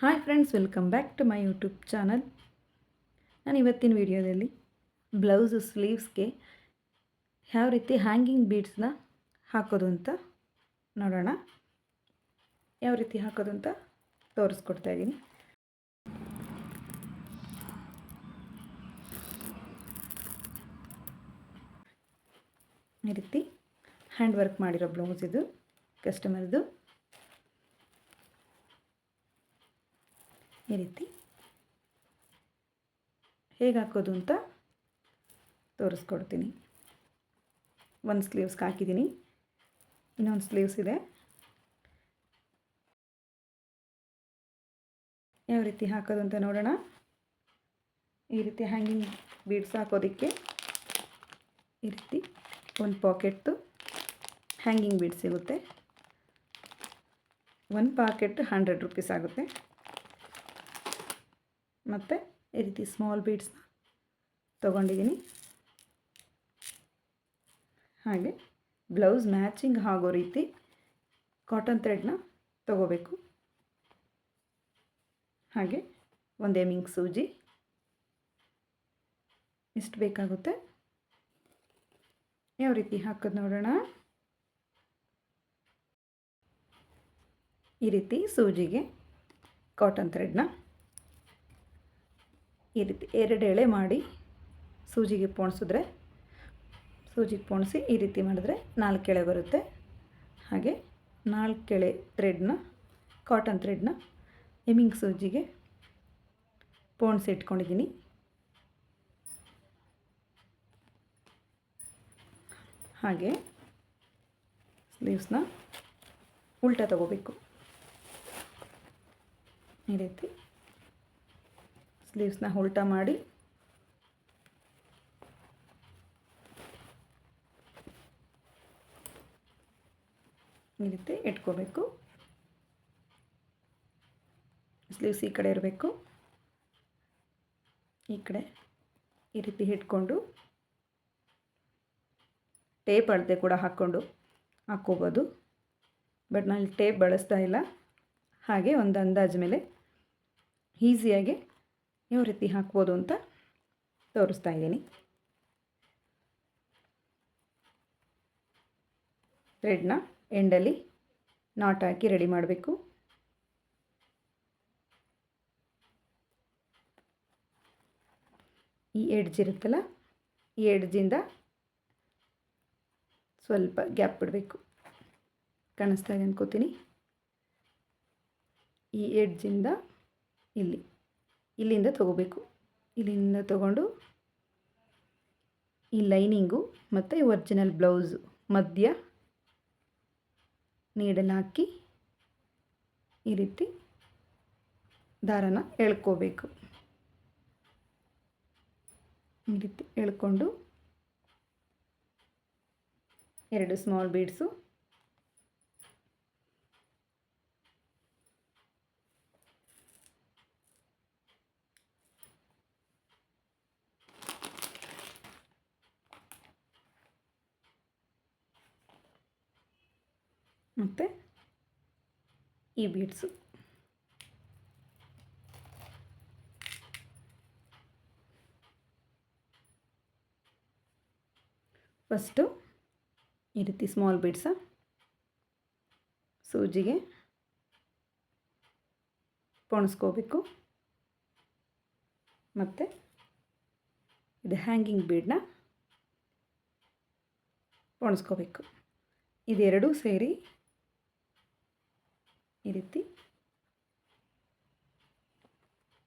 Hi friends, welcome back to my YouTube channel. ನಾನು ಇವತ್ತಿನ ವಿಡಿಯೋದಲ್ಲಿ ಬ್ಲೌಸ್ ಸ್ಲೀವ್ಸ್ಗೆ ಯಾವ ರೀತಿ ಹ್ಯಾಂಗಿಂಗ್ ಬೀಡ್ಸ್ನ ಹಾಕೋದು ಅಂತ ನೋಡೋಣ. ಯಾವ ರೀತಿ ಹಾಕೋದು ಅಂತ ತೋರಿಸ್ಕೊಡ್ತಾ ಇದ್ದೀನಿ. ಈ ರೀತಿ ಹ್ಯಾಂಡ್ ವರ್ಕ್ ಮಾಡಿರೋ ಬ್ಲೌಸ್ ಇದು ಕಸ್ಟಮರ್ದು. ಈ ರೀತಿ ಹೇಗೆ ಹಾಕೋದು ಅಂತ ತೋರಿಸ್ಕೊಡ್ತೀನಿ. ಒಂದು ಸ್ಲೀವ್ಸ್ಗೆ ಹಾಕಿದ್ದೀನಿ, ಇನ್ನೊಂದು ಸ್ಲೀವ್ಸ್ ಇದೆ. ಯಾವ ರೀತಿ ಹಾಕೋದು ಅಂತ ನೋಡೋಣ. ಈ ರೀತಿ ಹ್ಯಾಂಗಿಂಗ್ ಬೀಡ್ಸ್ ಹಾಕೋದಕ್ಕೆ ಈ ರೀತಿ ಒಂದು ಪಾಕೆಟ್ಟು ಹ್ಯಾಂಗಿಂಗ್ ಬೀಡ್ಸ್ ಸಿಗುತ್ತೆ. ಒಂದು ಪಾಕೆಟ್ 100 ರೂಪೀಸ್ ಆಗುತ್ತೆ. ಮತ್ತು ಈ ರೀತಿ ಸ್ಮಾಲ್ ಬೀಡ್ಸ್ನ ತೊಗೊಂಡಿದ್ದೀನಿ. ಹಾಗೆ ಬ್ಲೌಸ್ ಮ್ಯಾಚಿಂಗ್ ಆಗೋ ರೀತಿ ಕಾಟನ್ ಥ್ರೆಡ್ನ ತೊಗೋಬೇಕು. ಹಾಗೆ ಒಂದು ಎಮಿಂಗ್ ಸೂಜಿ ಇಷ್ಟು ಬೇಕಾಗುತ್ತೆ. ಯಾವ ರೀತಿ ಹಾಕೋದು ನೋಡೋಣ. ಈ ರೀತಿ ಸೂಜಿಗೆ ಕಾಟನ್ ಥ್ರೆಡ್ನ ಈ ರೀತಿ 2 ಎಳೆ ಮಾಡಿ ಸೂಜಿಗೆ ಪೋಣಿಸಿದ್ರೆ, ಸೂಜಿಗೆ ಪೋಣಿಸಿ ಈ ರೀತಿ ಮಾಡಿದ್ರೆ 4 ಎಳೆ ಬರುತ್ತೆ. ಹಾಗೆ 4 ಎಳೆ ಥ್ರೆಡ್ನ, ಕಾಟನ್ ಥ್ರೆಡ್ನ ಎಮಿಂಗ್ ಸೂಜಿಗೆ ಪೋಣಿಸಿ ಇಟ್ಕೊಂಡಿದ್ದೀನಿ. ಹಾಗೆ ಸ್ಲೀವ್ಸ್ನ ಉಲ್ಟಾ ತಗೋಬೇಕು. ಈ ರೀತಿ ಸ್ಲೀವ್ಸ್ನ ಉಲ್ಟಾ ಮಾಡಿ ಈ ರೀತಿ ಇಟ್ಕೋಬೇಕು. ಸ್ಲೀವ್ಸ್ ಈ ಕಡೆ ಇರಬೇಕು. ಈ ಕಡೆ ಈ ರೀತಿ ಇಟ್ಕೊಂಡು ಟೇಪ್ ಅಳತೆ ಕೂಡ ಹಾಕ್ಕೋಬೋದು. ಬಟ್ ನಾನು ಟೇಪ್ ಬಳಸ್ತಾ ಇಲ್ಲ. ಹಾಗೆ ಒಂದು ಅಂದಾಜು ಮೇಲೆ ಈಸಿಯಾಗಿ ಯಾವ ರೀತಿ ಹಾಕ್ಬೋದು ಅಂತ ತೋರಿಸ್ತಾ ಇದ್ದೀನಿ. ಥ್ರೆಡ್ನ ಎಂಡಲ್ಲಿ ನಾಟ್ ಹಾಕಿ ರೆಡಿ ಮಾಡಬೇಕು. ಈ ಎಡ್ಜ್ ಇರುತ್ತಲ್ಲ, ಈ ಎಡ್ಜಿಂದ ಸ್ವಲ್ಪ ಗ್ಯಾಪ್ ಬಿಡಬೇಕು. ಕಾಣಿಸ್ತಾ ಇದೆ ಅನ್ಕೋತೀನಿ. ಈ ಎಡ್ಜಿಂದ ಇಲ್ಲಿಂದ ತಗೋಬೇಕು. ಇಲ್ಲಿಂದ ತಗೊಂಡು ಈ ಲೈನಿಂಗು ಮತ್ತು ಒರಿಜಿನಲ್ ಬ್ಲೌಸು ಮಧ್ಯ ನೀಡಲ್ ಹಾಕಿ ಈ ರೀತಿ ದಾರನ ಎಳ್ಕೋಬೇಕು. ಈ ರೀತಿ ಎಳ್ಕೊಂಡು 2 ಸ್ಮಾಲ್ ಬೀಡ್ಸು ಮತ್ತು ಈ ಬೀಡ್ಸು ಫಸ್ಟು ಈ ರೀತಿ ಸ್ಮಾಲ್ ಬೀಡ್ಸ ಸೂಜಿಗೆ ಪೋಣಿಸ್ಕೋಬೇಕು. ಮತ್ತು ಇದು ಹ್ಯಾಂಗಿಂಗ್ ಬೀಡನ್ನ ಪೋಣಿಸ್ಕೋಬೇಕು. ಇದೆರಡೂ ಸೇರಿ ಈ ರೀತಿ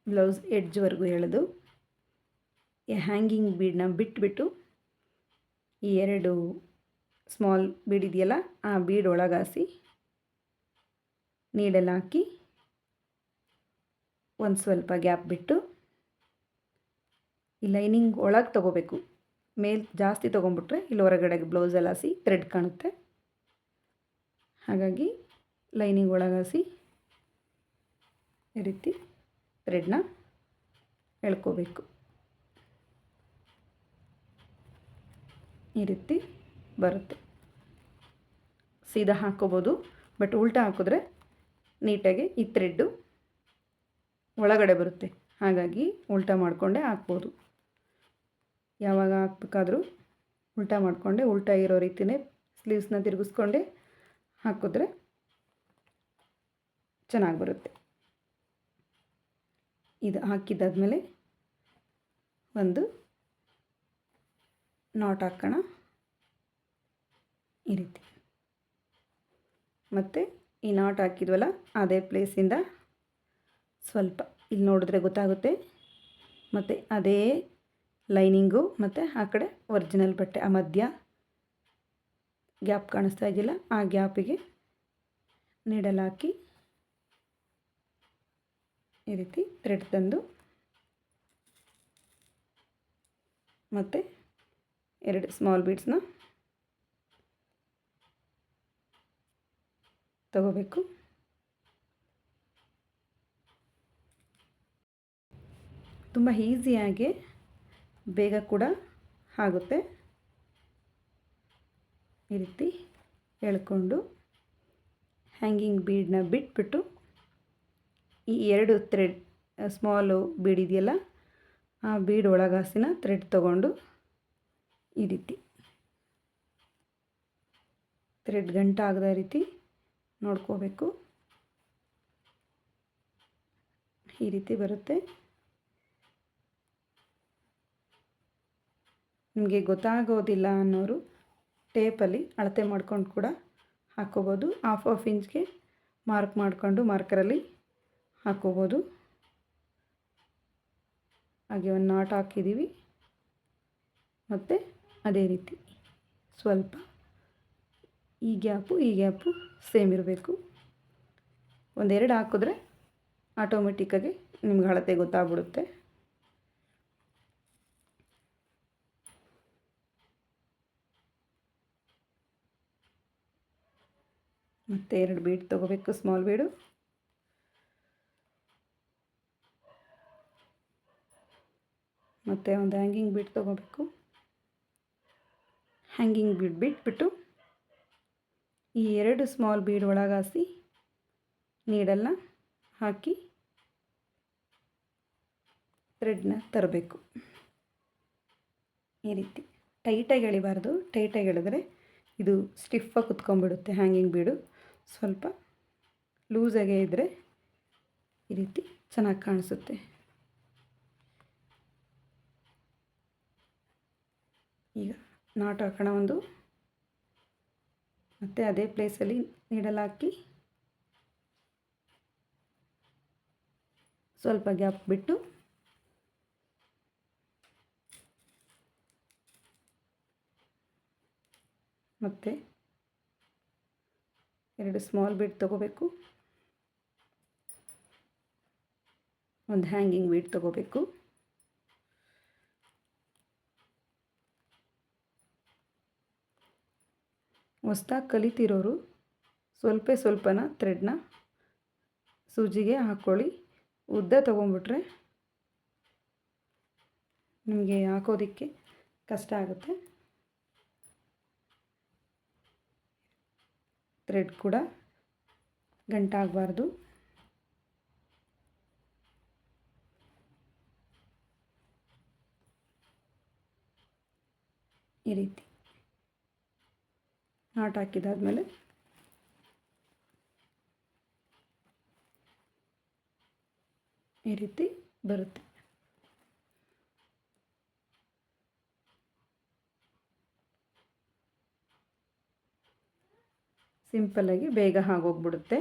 ಬ್ಲೌಸ್ ಎಡ್ಜ್ವರೆಗೂ ಎಳೆದು ಈ ಹ್ಯಾಂಗಿಂಗ್ ಬೀಡನ್ನ ಬಿಟ್ಬಿಟ್ಟು ಈ 2 ಸ್ಮಾಲ್ ಬೀಡ್ ಇದೆಯಲ್ಲ, ಆ ಬೀಡ್ ಒಳಗಾಸಿ ನೀಡಲ್ ಹಾಕಿ ಒಂದು ಸ್ವಲ್ಪ ಗ್ಯಾಪ್ ಬಿಟ್ಟು ಈ ಲೈನಿಂಗ್ ಒಳಗೆ ತೊಗೋಬೇಕು. ಮೇಲೆ ಜಾಸ್ತಿ ತೊಗೊಂಬಿಟ್ರೆ ಇಲ್ಲಿ ಹೊರಗಡೆ ಬ್ಲೌಸಲ್ಲಿ ಹಾಸಿ ಥ್ರೆಡ್ ಕಾಣುತ್ತೆ. ಹಾಗಾಗಿ ಲೈನಿಂಗ್ ಒಳಗಾಸಿ ಈ ರೀತಿ ಥ್ರೆಡ್ನ ಎಳ್ಕೋಬೇಕು. ಈ ರೀತಿ ಬರುತ್ತೆ. ಸೀದಾ ಹಾಕ್ಕೋಬೋದು, ಬಟ್ ಉಲ್ಟಾ ಹಾಕಿದ್ರೆ ನೀಟಾಗಿ ಈ ಥ್ರೆಡ್ಡು ಒಳಗಡೆ ಬರುತ್ತೆ. ಹಾಗಾಗಿ ಉಲ್ಟಾ ಮಾಡಿಕೊಂಡೇ ಹಾಕ್ಬೋದು. ಯಾವಾಗ ಹಾಕ್ಬೇಕಾದ್ರೂ ಉಲ್ಟಾ ಮಾಡಿಕೊಂಡೆ, ಉಲ್ಟಾ ಇರೋ ರೀತಿಯೇ ಸ್ಲೀವ್ಸ್ನ ತಿರುಗಿಸ್ಕೊಂಡೆ ಹಾಕಿದ್ರೆ ಚೆನ್ನಾಗಿ ಬರುತ್ತೆ. ಇದು ಹಾಕಿದ್ದಾದಮೇಲೆ ಒಂದು ನಾಟ್ ಹಾಕೋಣ ಈ ರೀತಿ. ಮತ್ತು ಈ ನಾಟ್ ಹಾಕಿದ್ವಲ್ಲ ಅದೇ ಪ್ಲೇಸಿಂದ ಸ್ವಲ್ಪ ಇಲ್ಲಿ ನೋಡಿದ್ರೆ ಗೊತ್ತಾಗುತ್ತೆ. ಮತ್ತು ಅದೇ ಲೈನಿಂಗು ಮತ್ತು ಆ ಕಡೆ ಒರಿಜಿನಲ್ ಬಟ್ಟೆ ಆ ಮಧ್ಯ ಗ್ಯಾಪ್ ಕಾಣಿಸ್ತಾ ಇದೆಯಲ್ಲ, ಆ ಗ್ಯಾಪಿಗೆ ನೀಡಲ್ ಹಾಕಿ ಈ ರೀತಿ ಥ್ರೆಡ್ ತಂದು ಮತ್ತು 2 ಸ್ಮಾಲ್ ಬೀಡ್ಸ್ನ ತಗೋಬೇಕು. ತುಂಬ ಈಸಿಯಾಗಿ ಬೇಗ ಕೂಡ ಆಗುತ್ತೆ. ಈ ರೀತಿ ಎಳ್ಕೊಂಡು ಹ್ಯಾಂಗಿಂಗ್ ಬೀಡನ್ನ ಬಿಟ್ಬಿಟ್ಟು ಈ 2 ಥ್ರೆಡ್ ಸ್ಮಾಲು ಬೀಡ್ ಇದೆಯಲ್ಲ, ಆ ಬೀಡ್ ಒಳಗಾಸಿನ ಥ್ರೆಡ್ ತಗೊಂಡು ಈ ರೀತಿ ಥ್ರೆಡ್ ಗಂಟಾಗದ ರೀತಿ ನೋಡ್ಕೋಬೇಕು. ಈ ರೀತಿ ಬರುತ್ತೆ. ನಿಮಗೆ ಗೊತ್ತಾಗೋದಿಲ್ಲ ಅನ್ನೋರು ಟೇಪಲ್ಲಿ ಅಳತೆ ಮಾಡ್ಕೊಂಡು ಕೂಡ ಹಾಕ್ಕೋಬೋದು. ಹಾಫ್ ಇಂಚ್ಗೆ ಮಾರ್ಕ್ ಮಾಡಿಕೊಂಡು ಮಾರ್ಕರಲ್ಲಿ ಹಾಕ್ಕೋಬೋದು. ಹಾಗೆ ಒಂದು ನಾಟ್ ಹಾಕಿದ್ದೀವಿ. ಮತ್ತು ಅದೇ ರೀತಿ ಸ್ವಲ್ಪ ಈ ಗ್ಯಾಪು ಸೇಮ್ ಇರಬೇಕು. 1-2 ಹಾಕಿದ್ರೆ ಆಟೋಮೆಟಿಕ್ಕಾಗಿ ನಿಮ್ಗೆ ಅಳತೆ ಗೊತ್ತಾಗ್ಬಿಡುತ್ತೆ. ಮತ್ತು 2 ಬೀಡ್ ತೊಗೋಬೇಕು, ಸ್ಮಾಲ್ ಬೀಡು. ಮತ್ತು ಒಂದು ಹ್ಯಾಂಗಿಂಗ್ ಬೀಡ್ ತೊಗೋಬೇಕು. ಹ್ಯಾಂಗಿಂಗ್ ಬೀಡ್ ಬಿಟ್ಬಿಟ್ಟು ಈ 2 ಸ್ಮಾಲ್ ಬೀಡ್ ಒಳಗಾಸಿ ನೀಡಲ್ನ ಹಾಕಿ ಥ್ರೆಡ್ನ ತರಬೇಕು. ಈ ರೀತಿ ಟೈಟಾಗಿ ಎಳಿಬಾರ್ದು. ಟೈಟಾಗಿ ಎಳೆದ್ರೆ ಇದು ಸ್ಟಿಫಾಗಿ ಕುತ್ಕೊಂಡ್ಬಿಡುತ್ತೆ. ಹ್ಯಾಂಗಿಂಗ್ ಬೀಡು ಸ್ವಲ್ಪ ಲೂಸಾಗೇ ಇದ್ದರೆ ಈ ರೀತಿ ಚೆನ್ನಾಗಿ ಕಾಣಿಸುತ್ತೆ. ಈಗ ನಾಟ್ ಹಾಕೋಣ ಒಂದು. ಮತ್ತು ಅದೇ ಪ್ಲೇಸಲ್ಲಿ ನೀಡಲ್ ಹಾಕಿ ಸ್ವಲ್ಪ ಗ್ಯಾಪ್ ಬಿಟ್ಟು ಮತ್ತು 2 ಸ್ಮಾಲ್ ಬೀಡ್ ತೊಗೋಬೇಕು. ಒಂದು ಹ್ಯಾಂಗಿಂಗ್ ಬೀಡ್ ತೊಗೋಬೇಕು. ಹೊಸ್ದಾಗಿ ಕಲಿತಿರೋರು ಸ್ವಲ್ಪನ ಥ್ರೆಡ್ನ ಸೂಜಿಗೆ ಹಾಕ್ಕೊಳ್ಳಿ. ಉದ್ದ ತೊಗೊಂಬಿಟ್ರೆ ನಿಮಗೆ ಹಾಕೋದಕ್ಕೆ ಕಷ್ಟ ಆಗುತ್ತೆ. ಥ್ರೆಡ್ ಕೂಡ ಗಂಟಾಗಬಾರ್ದು. ಈ ರೀತಿ ನಾಟ್ ಹಾಕಿದಾದ್ಮೇಲೆ ಈ ರೀತಿ ಬರುತ್ತೆ. ಸಿಂಪಲ್ಲಾಗಿ ಬೇಗ ಆಗೋಗ್ಬಿಡುತ್ತೆ.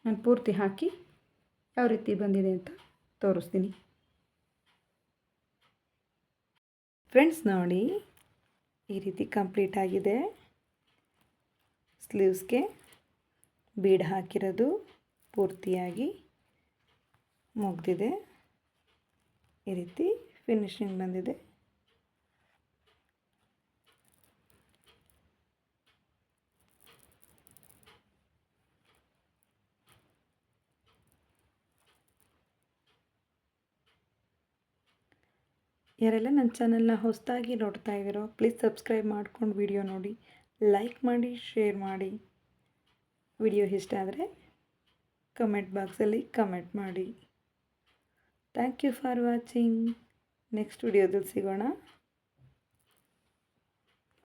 ನಾನು ಪೂರ್ತಿ ಹಾಕಿ ಯಾವ ರೀತಿ ಬಂದಿದೆ ಅಂತ ತೋರಿಸ್ತೀನಿ. ಫ್ರೆಂಡ್ಸ್ ನೋಡಿ, ಈ ರೀತಿ ಕಂಪ್ಲೀಟ್ ಆಗಿದೆ. ಸ್ಲೀವ್ಸ್ಗೆ ಬೀಡ್ ಹಾಕಿರೋದು ಪೂರ್ತಿಯಾಗಿ ಮುಗಿದಿದೆ. ಈ ರೀತಿ ಫಿನಿಶಿಂಗ್ ಬಂದಿದೆ. ಯಾರೆಲ್ಲ ನನ್ನ ಚಾನಲ್ನ ಹೊಸದಾಗಿ ನೋಡ್ತಾ ಇದ್ದೀರೋ ಪ್ಲೀಸ್ ಸಬ್ಸ್ಕ್ರೈಬ್ ಮಾಡ್ಕೊಂಡು ವಿಡಿಯೋ ನೋಡಿ, ಲೈಕ್ ಮಾಡಿ, ಶೇರ್ ಮಾಡಿ. ವಿಡಿಯೋ ಇಷ್ಟ ಆದರೆ ಕಮೆಂಟ್ ಬಾಕ್ಸಲ್ಲಿ ಕಮೆಂಟ್ ಮಾಡಿ. Thank you for watching. Next ವಿಡಿಯೋದಲ್ಲಿ ಸಿಗೋಣ.